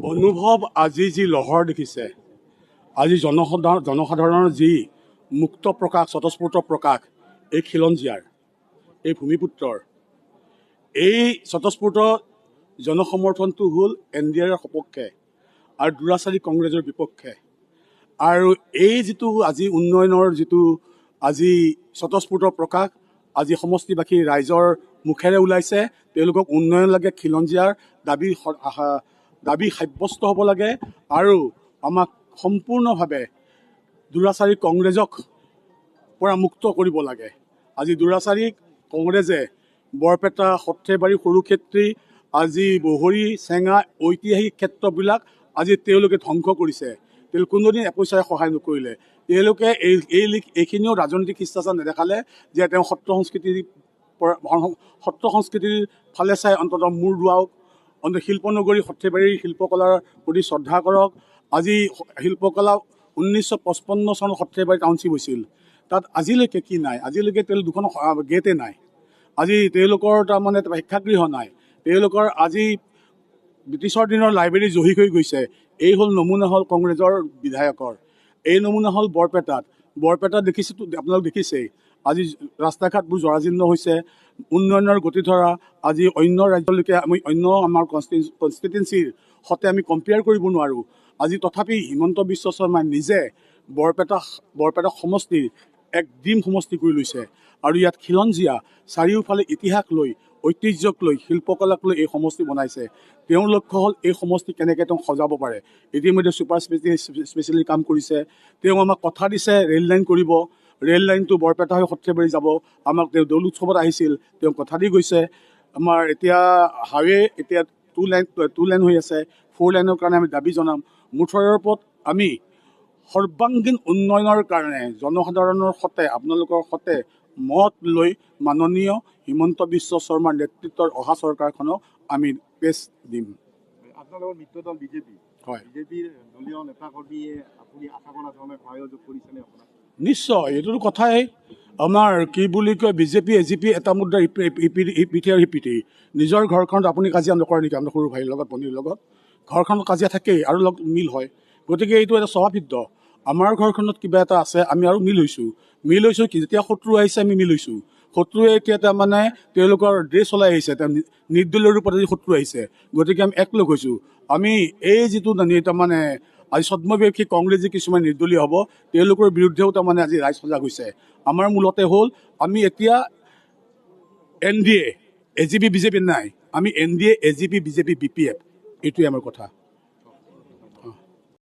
অনুভৱ আজি যি লহৰ দেখিছে, আজি জনসাধাৰণৰ যি মুক্ত প্ৰকাশ, স্বতঃস্ফূৰ্ত প্ৰকাশ, এই খিলঞ্জীয়াৰ, এই ভূমিপুত্ৰৰ, এই স্বতঃস্ফূৰ্ত জনসমৰ্থনটো হ'ল NDAৰ সপক্ষে আৰু দুৰাচাৰী কংগ্ৰেছৰ বিপক্ষে। আৰু এই যিটো আজি উন্নয়নৰ যিটো আজি স্বতঃস্ফূৰ্ত প্ৰকাশ, আজি সমষ্টিবাসী ৰাইজৰ মুখেৰে ওলাইছে, তেওঁলোকক উন্নয়ন লাগে, খিলঞ্জীয়াৰ দাবী সাব্যস্ত হ'ব লাগে আৰু আমাক সম্পূৰ্ণভাৱে দুৰাচাৰী কংগ্ৰেছক পৰা মুক্ত কৰিব লাগে। আজি দুৰাচাৰী কংগ্ৰেছে বৰপেটা, সৰ্থেবাৰী, সৰুক্ষেত্ৰী, আজি বহৰী, চেঙা ঐতিহাসিক ক্ষেত্ৰবিলাক আজি তেওঁলোকে ধ্বংস কৰিছে। তেওঁলোকে কোনোদিন এপইচাৰে সহায় নকৰিলে। তেওঁলোকে এইখিনিও ৰাজনৈতিক শিষ্টাচাৰ নেদেখালে যে তেওঁ সত্ৰ সংস্কৃতিৰ ফালে চাই অন্ততঃ মূৰ দোৱাওক, শিল্পনগৰী সৰ্থেবাৰীৰ শিল্পকলাৰ প্ৰতি শ্ৰদ্ধা কৰক। আজি শিল্পকলা 1955 চনত সৰ্থেবাৰী টাউনশ্বিপ হৈছিল, তাত আজিলৈকে কি নাই? আজিলৈকে তেওঁলোক দুখন গেটে নাই। আজি তেওঁলোকৰ তাৰমানে শিক্ষাগৃহ নাই। তেওঁলোকৰ আজি ব্ৰিটিছৰ দিনৰ লাইব্ৰেৰী জহি হৈ গৈছে। এই হ'ল নমুনা হ'ল কংগ্ৰেছৰ বিধায়কৰ। এই নমুনা হ'ল বৰপেটাত দেখিছোঁ, আপোনালোক দেখিছেই আজি ৰাস্তা ঘাটবোৰ জৰাজীৰ্ণ হৈছে, উন্নয়নৰ গতি ধৰা আজি অন্য ৰাজ্যলৈকে আমি আমাৰ কনষ্টিটুৱেঞ্চিৰ সৈতে আমি কম্পেয়াৰ কৰিব নোৱাৰোঁ। আজি তথাপি হিমন্ত বিশ্ব শৰ্মাই নিজে বৰপেটা সমষ্টিৰ এক ডিম সমষ্টি কৰি লৈছে আৰু ইয়াত খিলঞ্জীয়া চাৰিওফালে ইতিহাস লৈ, ঐতিহ্যক লৈ, শিল্পকলাক লৈ এই সমষ্টি বনাইছে। তেওঁৰ লক্ষ্য হ'ল এই সমষ্টি কেনেকৈ তেওঁ সজাব পাৰে। ইতিমধ্যে ছুপাৰ স্পেচিয়েলি কাম কৰিছে। তেওঁ আমাক কথা দিছে ৰেল লাইন কৰিব, ৰেল লাইনটো বৰপেটা হৈ সৰ্থেবাৰী যাব। আমাক তেওঁ দৌল উৎসৱত আহিছিল, তেওঁ কথা দি গৈছে। আমাৰ এতিয়া হাইৱে এতিয়া টু লাইন হৈ আছে, 4 লাইনৰ কাৰণে আমি দাবী জনাম। মুঠৰ ওপৰত আমি সৰ্বাংগীন উন্নয়নৰ কাৰণে জনসাধাৰণৰ সৈতে, আপোনালোকৰ সৈতে মত লৈ মাননীয় হিমন্ত বিশ্ব শৰ্মাৰ নেতৃত্বৰ অহা চৰকাৰখনক আমি পেছ দিম। আপোনালোকৰ মিত্ৰদল বিজেপি, হয়, বিজেপিৰ দলীয় নেতাকৰ্মীয়ে আপুনি আশা কৰা ধৰণে সহযোগ কৰিছেনে আপোনাক? নিশ্চয়, এইটোতো কথাই আমাৰ কি বুলি কয়, বিজেপি AGP এটা মুদ্ৰাৰ ইপিঠি আৰু সিপিঠি। নিজৰ ঘৰখনত আপুনি কাজিয়া নকৰে নেকি? আপোনাৰ সৰু ভাইৰ লগত, ভনীৰ লগত ঘৰখনত কাজিয়া থাকেই আৰু মিল হয়। গতিকে এইটো এটা স্বভাৱসিদ্ধ। আমাৰ ঘৰখনত কিবা এটা আছে, আমি আৰু মিল হৈছোঁ কি যেতিয়া শত্ৰু আহিছে আমি মিল হৈছোঁ। শত্ৰুৱে এতিয়া তাৰমানে তেওঁলোকৰ ড্ৰেছ চলাই আহিছে, নিৰ্দলীয় ৰূপত আজি শত্ৰু আহিছে। গতিকে আমি একলগ হৈছোঁ। আমি এই যিটো তাৰমানে আজি ছদ্মবেশী কংগ্ৰেছ যি কিছুমান নিৰ্দলীয় হ'ব, তেওঁলোকৰ বিৰুদ্ধেও তাৰমানে আজি ৰাইজ সজাগ হৈছে। আমাৰ মূলতে হ'ল আমি এতিয়া NDA AGP BJP নাই, আমি NDA AGP BJP BPF, এইটোৱে আমাৰ কথা।